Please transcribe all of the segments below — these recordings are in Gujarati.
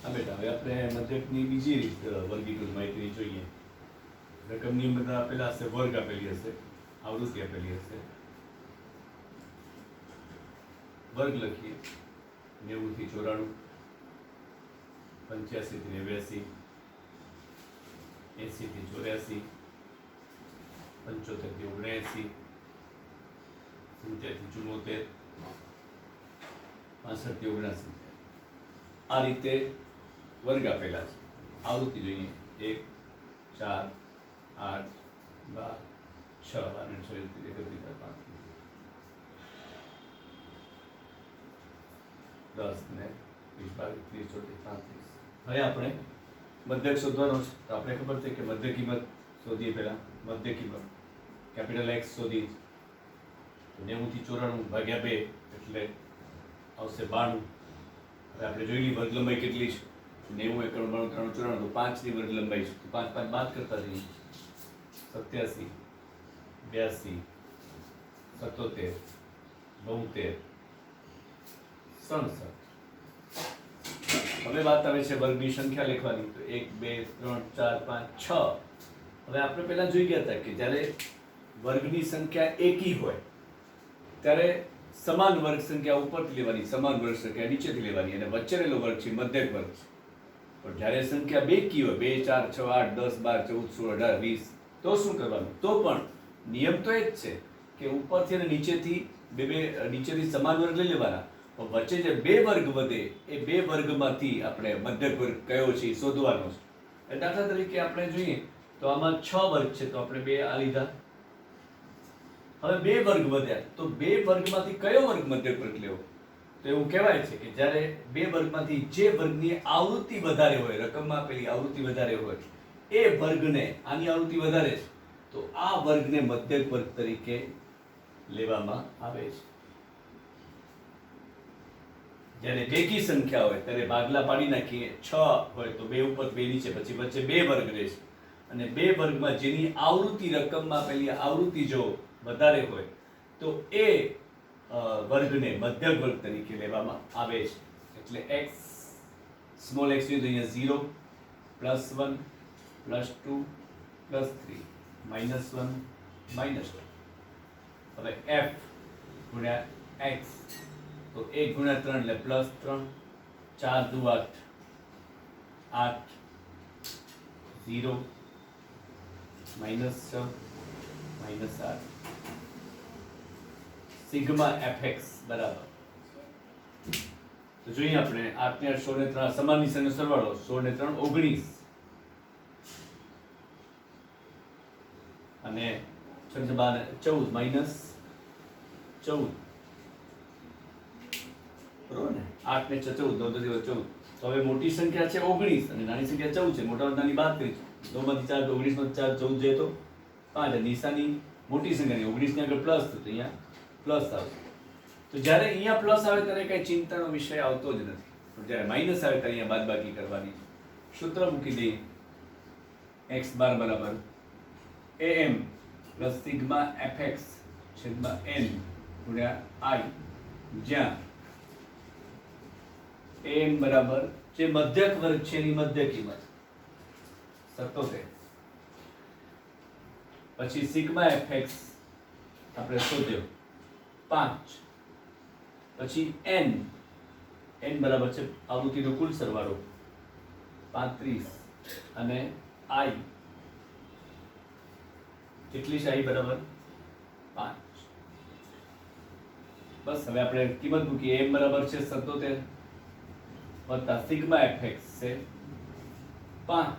હા બેટા, હવે આપણે મધ્યકની બીજી રીત વર્ગીકૃત માહિતીની જોઈએ. રકમની અંદર આપેલા હશે, વર્ગ આપેલી હશે, આવૃત્તિ આપેલી હશે. વર્ગ લખીએ 90 થી 94, 85 થી 89, 80 થી 84, 75 થી 79, 70 થી 74, 65 થી 79. આ રીતે વર્ગ આપેલા છે. આવૃત્તિ જોઈએ 1, 4, 8, 12, 6 અને 6 31, 10 ને 20, 22, 30, 34. હવે આપણે મધ્યક શોધવાનો છે. તો આપણે ખબર છે કે મધ્ય કિંમત શોધીએ. પહેલા મધ્ય કિંમત કેપિટલ X શોધી. 90 થી 94 ભાગ્યા 2 એટલે આવશે 92. હવે આપણે જોઈ લઈએ વર્ગ લંબાઈ કેટલી છે. 90, 91, 92, 93, 94, તો 5 ની વર્ગ લંબાઈ છે. તો 5 5 બાદ કરતા જઈએ. 87, 82, 77, 72, 67. હવે વાત આવે છે વર્ગની સંખ્યા લખવાની. તો 1, 2, 3, 4, 5, 6. હવે આપણે પહેલા જોઈ ગયા હતા કે જ્યારે વર્ગની સંખ્યા એકી હોય ત્યારે સમાન વર્ગ સંખ્યા ઉપરથી લેવાની, સમાન વર્ગ સંખ્યા નીચેથી લેવાની, અને વચ્ચે રહેલો વર્ગ છે મધ્યક વર્ગ છે. પણ જ્યારે સંખ્યા બેકી હોય 2, 4, 6, 8, 10, 12, 14, 16, 18, 20, તો શું કરવાનું? તો પણ નિયમ તો એ જ છે કે ઉપરથી અને નીચેથી નીચેથી સમાન વર્ગ લઈ લેવાના. પણ વચ્ચે જે બે વર્ગ વધે એ બે વર્ગમાંથી આપણે મધ્યક વર્ગ કયો છે એ શોધવાનો છે. દાખલા તરીકે આપણે જોઈએ તો આમાં 6 વર્ગ છે, તો આપણે 2 આ લીધા. હવે 2 વર્ગ વધ્યા, તો 2 વર્ગમાંથી કયો વર્ગ મધ્યક વર્ગ લેવો? તો એવું કહેવાય છે કે જ્યારે 2 વર્ગમાંથી જે વર્ગની આવૃત્તિ વધારે હોય, રકમમાં આપેલી આવૃત્તિ વધારે હોય, એ વર્ગને, આની આવૃત્તિ વધારે છે તો આ વર્ગને મધ્યક વર્ગ તરીકે લેવામાં આવે છે. જ્યારે બેકી સંખ્યા હોય ત્યારે ભાગલા પાડી નાખીએ. 6 હોય તો 2 ઉપર 2 નીચે, પછી વચ્ચે 2 વર્ગ રહેશે, અને 2 વર્ગમાં જેની આવૃત્તિ, રકમમાં આપેલી આવૃત્તિ જો વધારે હોય તો એ વર્ગને મધ્યક વર્ગ તરીકે લેવામાં આવે છે. એટલે x સ્મોલ x ની અહીંયા 0, +1, +2, +3, -1, -2. હવે f ગુણ્યા x, તો 1 ગુણ્યા 3 એટલે +3, 4 દુ 8, 8, 0, -6, -8. સિગ્મા fx બરાબર, તો જોઈએ આપણે 8 ને 8, 16 ને 3 સમાન નિશાનનો સરવાળો. 16 ને 3 19, અને 6 ને 12 14, -14, બરોબર ને? 8 ને 6 14, 9 14. તો હવે મોટી સંખ્યા છે 19 અને નાની સંખ્યા 14 છે. મોટા નાની બાદ કરી, 9 માંથી 4, 19 માંથી 4, 14 જાય તો 5. નિશાની મોટી સંખ્યાની 19 ની આગળ પ્લસ, તો અહીંયા પ્લસ આવશે. તો જ્યારે અહીંયા પ્લસ આવે ત્યારે કઈ ચિંતાનો વિષય આવતો જ નથી. પણ જ્યારે માઇનસ આવે ત્યારે અહીંયા બાદબાકી કરવાની. સૂત્ર મૂકી દઈએ. x બાર બરાબર am પ્લસ સિગ્મા fx છેદમાં n ગુણ્યા i, જ્યાં am બરાબર જે મધ્યક વર્ગ છે એની મધ્ય કિંમત 77, પછી સિગ્મા fx આપણે શોધ્યો 5, પછી n બરાબર છે આવૃત્તિનો કુલ સરવાળો 35, અને i કેટલી છે? i બરાબર 5. બસ હવે આપણે કિંમત મૂકીએ. m બરાબર છે 77 વત્તા સિગ્મા fx છે 5,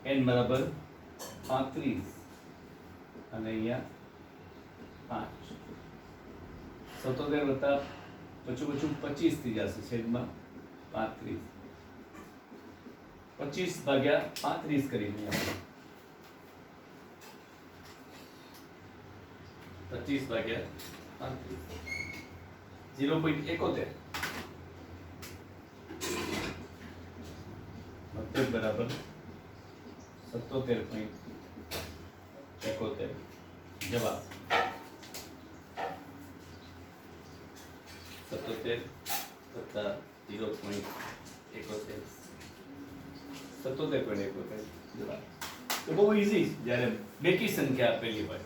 n બરાબર 35, અને અહીંયા 5. 77 વત્તા પચું 25 થઈ જશે છેદમાં 35. 25 ભાગ્યા 35 કરીને આપણે 25 ભાગ્યા 35 0.71 મતલબ બરાબર 77.71. જવાબ 77 વત્તા 0.71. 71 77.71 જવાબ। તો બહુ ઈઝી, જ્યારે બેકી સંખ્યા આપેલી હોય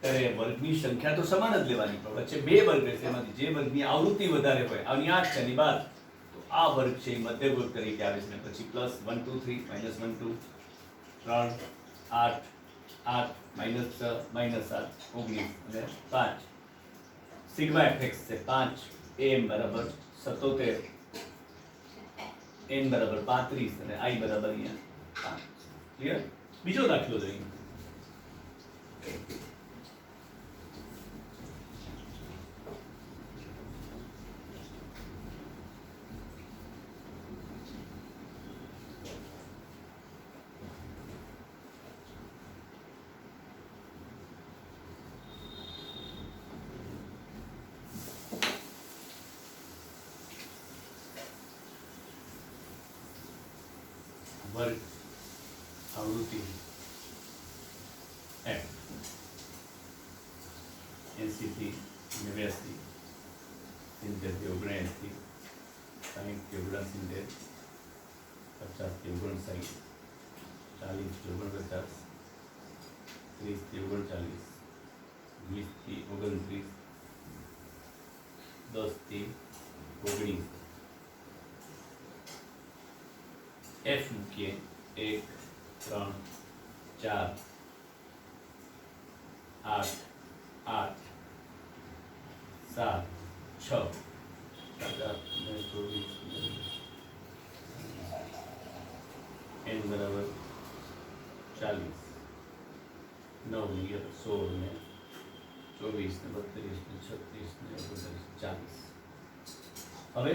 ત્યારે વર્ગની સંખ્યા તો સમાન જ લેવાની, પણ વચ્ચે બે વર્ગ છે, એમાંથી જે વર્ગની આવૃત્તિ વધારે હોય, આની 8 છે એની 12, તો આ વર્ગ છે એ મધ્ય વર્ગ તરીકે આવે છે, પછી પ્લસ 1 2 3 માઇનસ 1 2 3 8 8 માઇનસ 6 માઇનસ 7 19 અને 5 સિગ્મા fx છે 5 am બરાબર 77 n બરાબર 35 અને i બરાબર અહીંયા 5। ક્લિયર? બીજો દાખલો જોઈએ। वर्ग आवृत्ति f 80 થી 89 70 થી 79 60 થી 79 50 થી 59 40 થી 49 30 થી 39 20 થી 29 10 થી 19 f મૂકીએ 1 3 4 8 8 7 6 n બરાબર 40 9 ને 16 ને 24 ને 32 ને 36 ને 39 40। હવે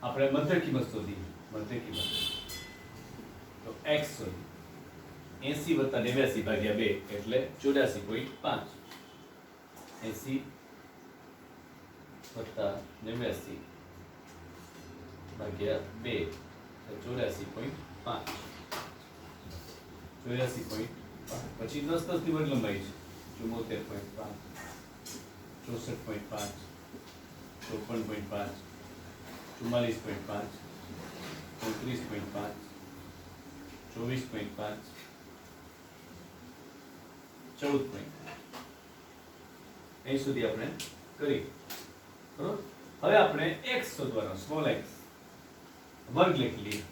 આપણે મધ્ય કિંમત શોધી, મધ્ય કિંમત તો x શોધી 80 વત્તા 89 ભાગ્યા 2 એટલે 84.5, 80 વત્તા 89 ભાગ્યા 2 એટલે 84.5, 84.5 પછી 10 10 ની વર્ગ લંબાઈ છે 74.5, 64.5, 54.5, 44.5, 29.5, 24.5, 14.5 અહીં સુધી આપણે કરી, બરોબર। હવે આપણે x શોધવાનો, સ્મોલ x વર્ગ લખી લઈએ।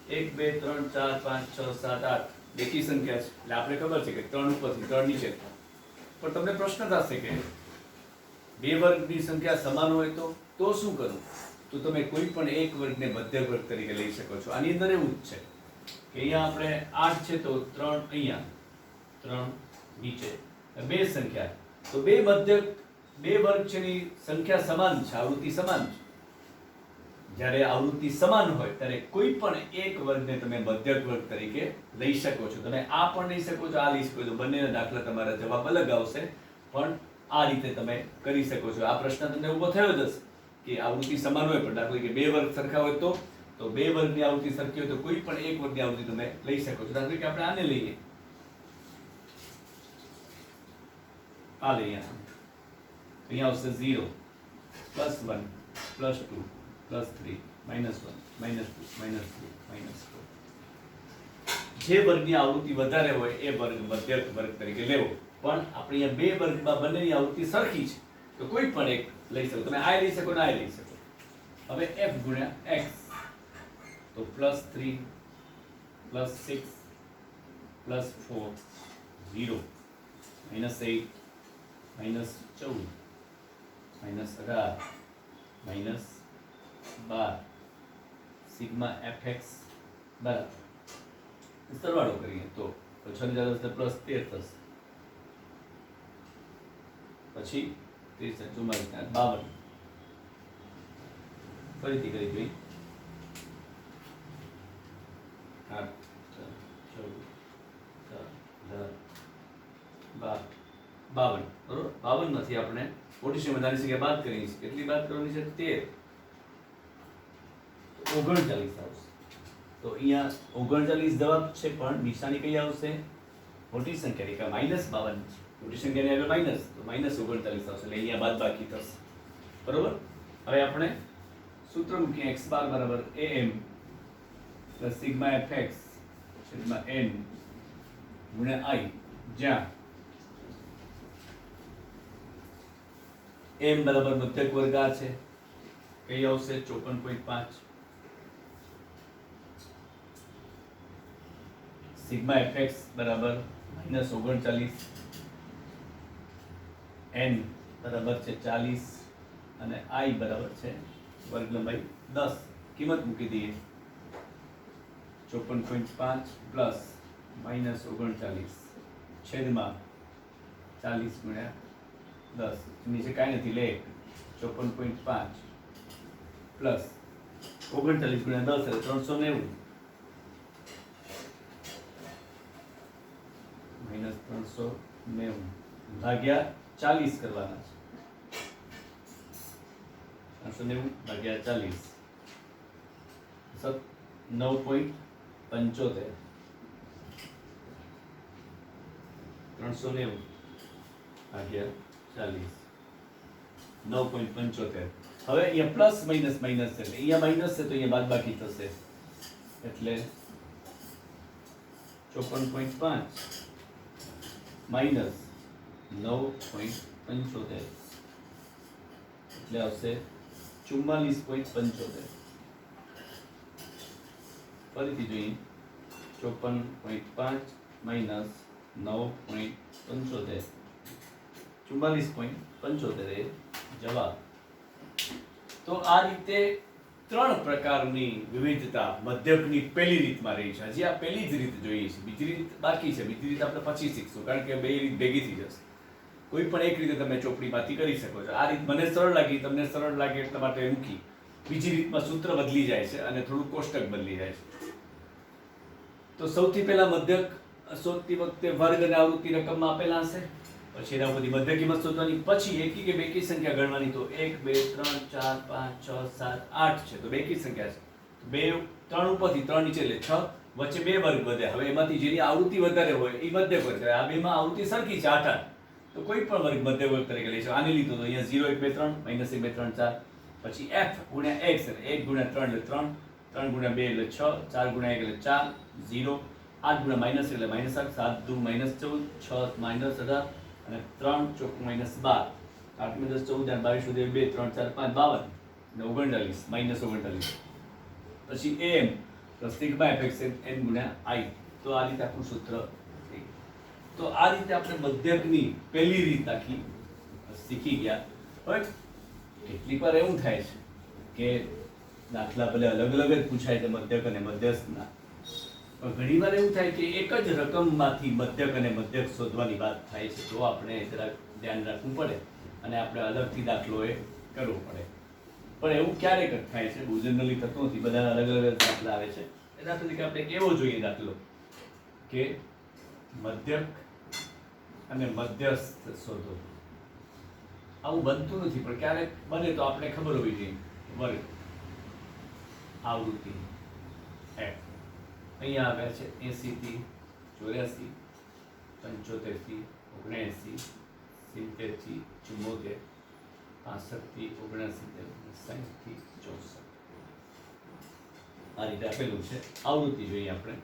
1 2 3 4 5 6 7 8 બેકી સંખ્યા છે એટલે આપણે ખબર છે કે 3 ઉપરથી 3 નીચે, પણ તમને પ્રશ્ન થશે કે બે વર્ગની સંખ્યા સમાન હોય તો શું કરવું? તો તમે કોઈ પણ એક વર્ગને મધ્ય વર્ગ તરીકે લઈ શકો છો। આની અંદર એવું જ છે કે અહીંયા આપણે 8 છે તો 3 અહીંયા 3 નીચે બે સંખ્યા, તો બે વર્ગ છે ની સંખ્યા સમાન છે, આવૃત્તિ સમાન છે। જ્યારે આવૃત્તિ સમાન હોય ત્યારે કોઈ પણ એક વર્ગને તમે મધ્યક વર્ગ તરીકે લઈ શકો છો। તમે આ પણ લઈ શકો છો, આ લઈ શકો છો, બંનેના દાખલા તમારા જવાબ અલગ આવશે, પણ આ રીતે તમે કરી શકો છો। આ પ્રશ્ન તમને ઊભો થયો જ હશે કે આવૃત્તિ સમાન હોય પણ દાખલા કે બે વર્ગ સરખા હોય તો બે વર્ગની આવૃત્તિ સરખી હોય તો કોઈ પણ એક વર્ગની આવૃત્તિ તમે લઈ શકો છો। દાખલા કે આપણે આને લઈએ, આ લઈએ, અહીંયા આવશે 0 +1 +2 +3 -1 -2 -3 -4। જે વર્ગની આવૃત્તિ વધારે હોય એ વર્ગ મધ્યક વર્ગ તરીકે લેવો, પણ આપણે અહીંયા બે વર્ગમાં બંનેની આવૃત્તિ સરખી છે તો કોઈ પણ એક લઈ શકો। તમે આ લઈ શકો ને આ લઈ શકો। હવે f ગુણ્યા x તો +3 +6 +4 0 -8 -14 -18 -12 સિગ્મા fx બરાબર સરવાળો કરીએ તો 6 + 13 થશે, પછી 30 44 52 ફરીથી કરી જોઈ 8 14 52 બરોબર। 52 માંથી આપણે મોટી સંખ્યા નાની સંખ્યા બાદ કરવાની છે, કેટલી બાદ કરવાની છે? 13, 39 આવશે। તો અહીંયા 39 જવાબ છે, પણ નિશાની કઈ આવશે? મોટી સંખ્યાની, કે -52 છે, મોટી સંખ્યાની આગળ માઈનસ, તો -39 આવશે, એટલે અહીંયા બાદ બાકી થશે, બરોબર। હવે આપણે સૂત્ર મૂકીએ x બાર બરાબર am plus sigma F x છેદમાં એન ગુણ્યા આઈ, જ્યાં એમ બરાબર મધ્યક વર્ગ આ છે, કઈ આવશે 54.5, સિગ્મા એફ એક્સ બરાબર -39, એન બરાબર છે 40 અને આઈ બરાબર છે વર્ગ લંબાઈ 10. કિંમત મૂકી દઈએ 54.5 પ્લસ -39 છેદમાં 40 ગુણ્યા 10, નીચે કાંઈ નથી લે 54.5 પ્લસ 39 ગુણ્યા 10 એટલે 390 -390 ભાગ્યા 40 કરવાના છે. 390 ભાગ્યા 40 9.75 390 ભાગ્યા 40 9.75. હવે અહીંયા પ્લસ માઇનસ માઇનસ છે, અહીંયા માઇનસ છે તો અહીંયા બાદબાકી થશે, એટલે 54.5 માઇનસ 9.75 એટલે આવશે 44.75. ફરીથી જોઈએ 54.5 માઇનસ 9.75 44.75 એ જવાબ. તો આ રીતે 3 પ્રકારની વિવિધતા મધ્યકની પહેલી રીતમાં રહી છે. હજી આ પહેલી જ રીત જોઈએ છે, બીજી રીત બાકી છે. બીજી રીત આપણે પછી શીખશું, કારણ કે બે રીત ભેગી થઈ જશે. કોઈ પણ એક રીતે તમે ચોપડીમાંથી કરી શકો છો. આ રીત મને સરળ લાગી, તમને સરળ લાગે એટલા માટે મૂકી. બીજી રીતમાં સૂત્ર બદલી જાય છે અને થોડું કોષ્ટક બદલી જાય છે. તો સૌથી પહેલા મધ્યક શોધતી વખતે વર્ગ અને આવૃત્તિ રકમમાં આપેલા હશે, પછી એના બધી મધ્ય કિંમત શોધવાની, પછી એકી કે બેકી સંખ્યા ગણવાની. તો 1 2 3 4 5 6 7 8 છે તો બેકી સંખ્યા છે. તો 2 3 ઉપરથી 3 નીચે એટલે 6, વચ્ચે 2 વર્ગ વધે. હવે એમાંથી જેની આવૃત્તિ વધારે હોય એ મધ્યક વર્ગ. આ બેમાં આવૃત્તિ સરખી છે 8 8, તો કોઈ પણ વર્ગ મધ્યક વર્ગ તરીકે લઈશું. આને લીધું તો અહીંયા 0 1 2 3 -1 2 3 4, પછી f ગુણ્યા x એટલે 1 ગુણ્યા 3 એટલે 3, 3 ગુણ્યા 2 એટલે 6, 4 ગુણ્યા 1 એટલે 4, 0, 8 ગુણ્યા માઇનસ એટલે -8, 7 દુ -14, 6 -18 અને 3 ચોક -12, 8 × 10 14 અને 22 સુધી 2 3 4 5 52 અને 39 -39. પછી am plus sigma fx n ગુણ્યા i. તો આ રીતે આપણું સૂત્ર થઈ ગયું. તો આ રીતે આપણે મધ્યકની પહેલી રીત આખી શીખી ગયા. હવે કેટલીક વાર એવું થાય છે કે દાખલા ભલે અલગ અલગ જ પૂછાય છે મધ્યક અને મધ્યસ્થના, પણ ઘણી વાર એવું થાય કે એક જ રકમમાંથી મધ્યક અને મધ્યક શોધવાની વાત થાય છે. તો આપણે જરાક ધ્યાન રાખવું પડે અને આપણે અલગથી દાખલો એ કરવો પડે. પણ એવું ક્યારેક જ થાય છે, બહુ જનરલી થતું નથી. બધાના અલગ અલગ દાખલા આવે છે. એ દાખલા તરીકે આપણે કેવો જોઈએ દાખલો કે મધ્યક અને મધ્યસ્થ શોધો. આવું બનતું નથી, પણ ક્યારેક બને તો આપણે ખબર હોવી જોઈએ. વર્ગ આવૃત્તિ f અહીંયા આવ્યા છે 80 થી 84, 75 થી 79, 70 થી 74, 65 થી 79, 60 થી 64. આ રીતે આપેલું છે. આવૃત્તિ જોઈએ આપણે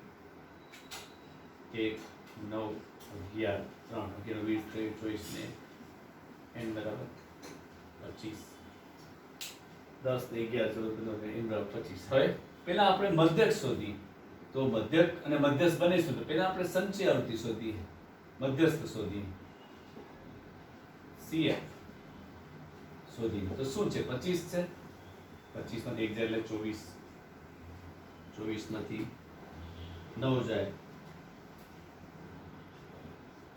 1 9 11 3 11 20 23 ને n બરાબર 25, 10 ને 11 14 n બરાબર 25. હવે પહેલા આપણે મધ્યક શોધી. તો મધ્યક અને મધ્યસ્થ બને શું? તો પહેલા આપણે સંચય આવૃત્તિ શોધીએ, મધ્યસ્થ શોધીએ, cf શોધીએ. તો શું છે? 25 છે. 25 માંથી 1 જાય એટલે 24, 24 માંથી 9 જાય,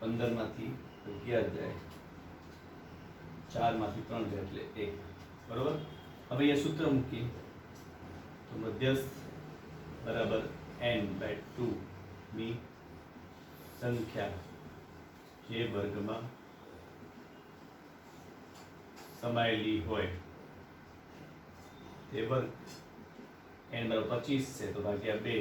15 માંથી 11 જાય, 4 માંથી 3 જાય એટલે 1. બરોબર. હવે એ સૂત્ર મૂકીએ તો મધ્યસ્થ બરાબર n/2 ની સંખ્યા જે વર્ગમાં સમાયેલી હોય તે વર્ગ. n બરાબર 25 છે તો ભાગ્યા 2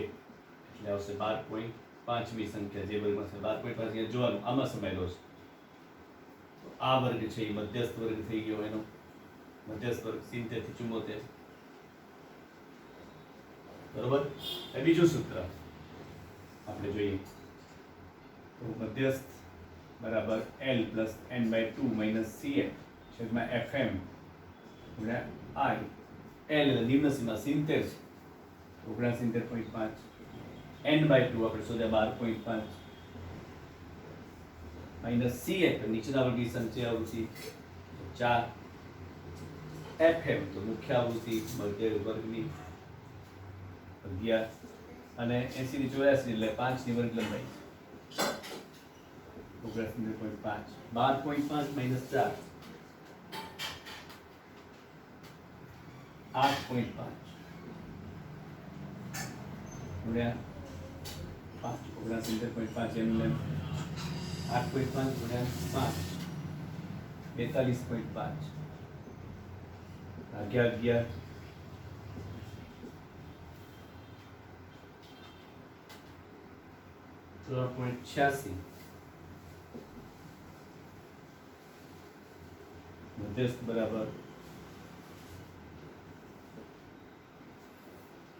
એટલે આવશે 12.5મી સંખ્યા જે વર્ગમાં છે. 12.5 જોવાનું આમાં સમાયેલો છે. તો આ વર્ગ છે એ મધ્યસ્થ વર્ગ થઈ ગયો. એનો મધ્યસ્થ વર્ગ 70 થી 74. બરોબર. એ બીજું સૂત્ર આપણે જોઈએ તો મધ્યસ્થ બરાબર L plus n/2 minus CF છેદમાં FM ગુણ્યા I. L એટલે નિમ્ન સીમા 70 છે 69.5 n/2 આપણે શોધ્યા 12.5 માઇનસ CF નીચેના વર્ગની સંચય આવૃત્તિ 4 FM તો મુખ્ય આવૃત્તિ મધ્ય વર્ગની 11 અને 80 ની 84 એટલે 5 ની વર્ગ લંબાઈ 69.5 12.5 માઇનસ 4 8.5 ગુણ્યા 5 69.5 એનું લેમ 8.5 ગુણ્યા 5 42.5 ભાગ્યા 11 3.86 મધ્યસ્થ બરાબર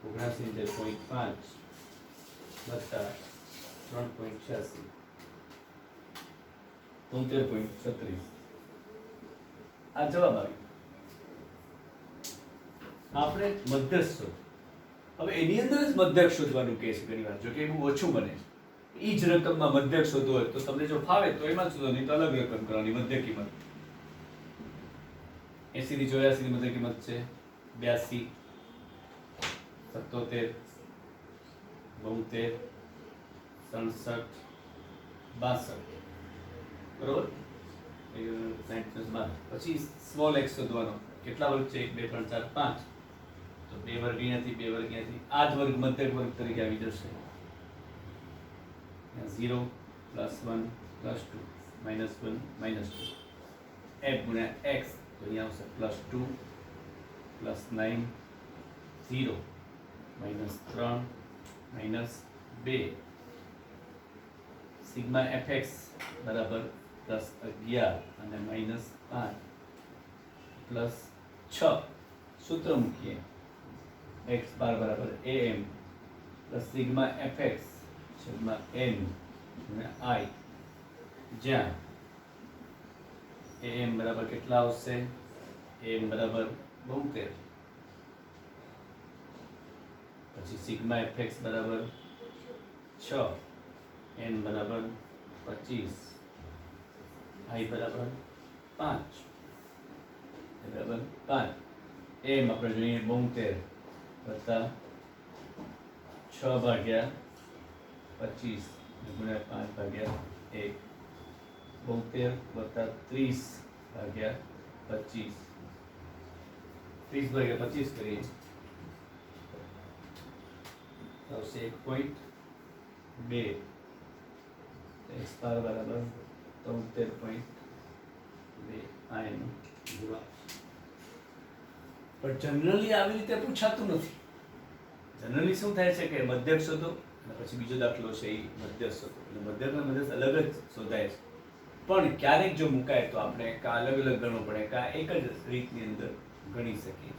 79.5 વત્તા 3.86 73.36 આ જવાબ આવ્યો. આપણે મધ્યસ્થ શોધ. હવે એની અંદર જ મધ્યક શોધવાનું કહે છે ઘણી વાર, જો કે એવું ઓછું બને છે. એ જ રકમમાં મધ્યક શોધવો હોય તો તમને જો ફાવે તો એમાં શોધો, નહીં તો અલગ રકમ કરવાની મધ્ય કિંમત. 80 ની 84 ની મધ્ય કિંમત છે 82 77 72 67 62 બરોબર. 60 પછી સ્મોલ x શોધવાનો. કેટલા વર્ગ છે? 1 2 3 4 5 તો 2 વર્ગ અહીંયાથી 2 વર્ગ અહીંયાથી આ જ વર્ગ મધ્યક વર્ગ તરીકે આવી જશે. 0 +1 +2 -1 -2 f ગુણ્યા x તો અહીંયા આવશે +2 +9 0 -3 -2 સિગ્મા fx બરાબર +11 અને -5 +6 સૂત્ર મૂકીએ x બાર બરાબર am સિગ્મા fx છેદમાં n ગુણ્યા I, જ્યાં am બરાબર કેટલા આવશે? am બરાબર 72 પછી સિગ્મા fx બરાબર 6 n બરાબર 25 I બરાબર 5 બરાબર 5 m આપણે જોઈએ 72 વત્તા 6 ભાગ્યા 25 ગુણ્યા 5 ભાગ્યા 1 72 વત્તા 30 ભાગ્યા 25 30 ભાગ્યા 25 કરીએ આવશે 1.2 x બાર બરાબર 73.2 આ એનો જવાબ. પણ જનરલી આવી રીતે પૂછાતું નથી. જનરલી શું થાય છે કે મધ્યક શોધો અને પછી બીજો દાખલો છે એ મધ્યસ્થ શોધો. એટલે મધ્યક અને મધ્યસ્થ અલગ જ શોધાય છે. પણ ક્યારેક જો મુકાય તો આપણે કાં અલગ અલગ ગણવું પડે, કાં એક જ રીતની અંદર ગણી શકીએ છીએ.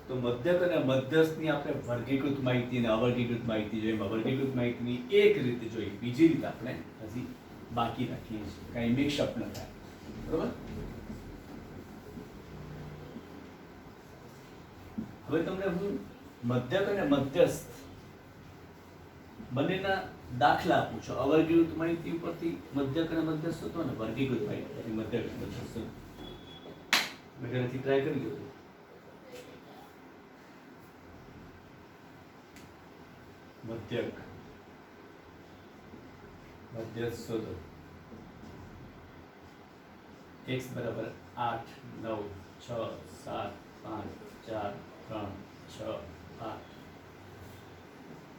તો મધ્યક અને મધ્યસ્થની આપણે વર્ગીકૃત માહિતી અને અવર્ગીકૃત માહિતી જોઈએ. અવર્ગીકૃત માહિતીની એક રીતે જોઈએ, બીજી રીતે આપણે હજી બાકી રાખીએ છીએ, કાંઈ મિક્સઅપ ન થાય. બરોબર. હવે તમને હું મધ્યક અને મધ્યસ્થ બંનેના દાખલા આપું છું. અવર્ગીકૃત માહિતી ઉપરથી મધ્યક અને મધ્યસ્થ હતો ને વર્ગીકૃત માહિતી ઉપરથી મધ્યક અને મધ્યસ્થ. મેં ઘરેથી ટ્રાય કરી લીધું. મધ્યક મધ્યસ્થ શોધો. x બરાબર 8 9 6 7 5 4 3 6 8.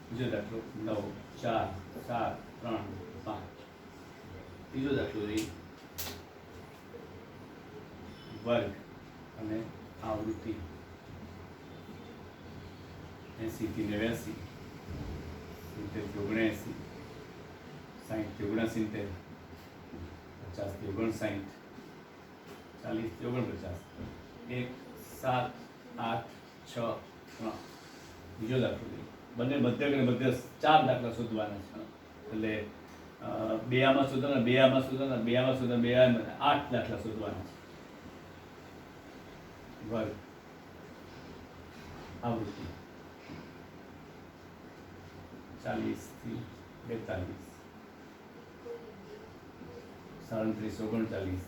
બીજો દાખલો 9 4 7 3 5. ત્રીજો દાખલો રહી વર્ગ અને આવૃત્તિ 80 થી 89 70 થી 79 60 થી 69 50 થી 59 40 થી 49 1 7 8 6 3. બીજો દાખલો બંને મધ્યક અને મધ્યસ્થ 4 દાખલા શોધવાના છે. એટલે બે આમાં શોધવાના, બે આમાં શોધવાના, બે આમાં શોધવાના, બે આમાં 8 દાખલા શોધવાના છે. વર્ગ આવૃત્તિ 40 થી 42, 37, 39,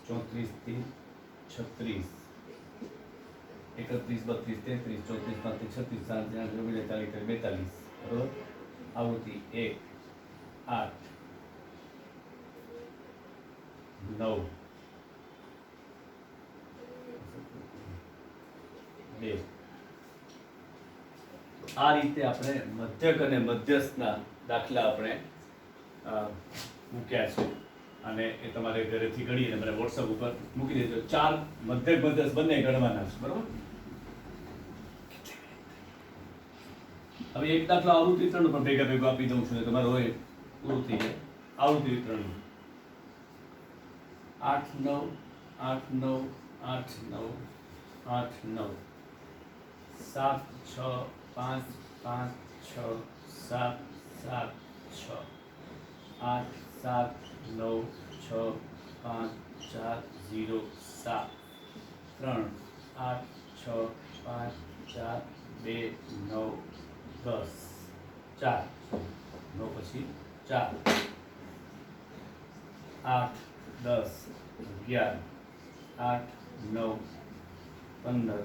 34 થી 36, 31, 32, 33, 34, 35, 36, 37, 38, 39, 40, 42, બરોબર. આવૃત્તિ 1, 8, 9, 2. આ રીતે આપણે મધ્યક અને મધ્યસ્થના દાખલા આપણે મૂક્યા છે અને એ તમારે ઘરેથી ગણીને મને વોટ્સઅપ ઉપર મૂકી દેજો. 4 મધ્યક મધ્યસ્થ બંને ગણવાના છે, બરોબર. હવે એક દાખલો આવૃત્તિ વિતરણ પણ ભેગા ભેગું આપી દઉં છું, તમારો હોય પૂરું થઈ જાય. આવૃત્તિ વિતરણ 8, 9, 8, 9, 8, 9, 8, 9, 7, 6, 5, 5, 6, 7, 7, 6, 8, 7, 9, 6, 5, 4, 0, 7, 3, 8, 6, 5, 4, 2, 9, 10, 4, 9 પછી 4, 8, 10, 11, 8, 9, 15,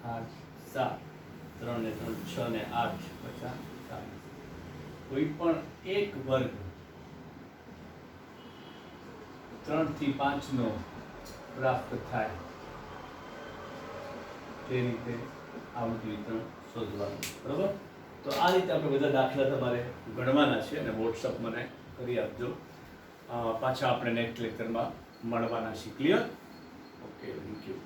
8, 7, 3 ને 3, 6 ને 8, 50, 40. કોઈ પણ એક વર્ગ 3 થી 5 નો પ્રાપ્ત થાય તે રીતે આવૃત્તિ વિતરણ શોધવાનું, બરોબર. તો આ રીતે આપણે બધા દાખલા તમારે ગણવાના છે અને વોટ્સઅપ મને કરી આપજો. પાછા આપણે નેક્સ્ટ લેક્ચરમાં મળવાના છીએ. ક્લિયર? Okay, thank you.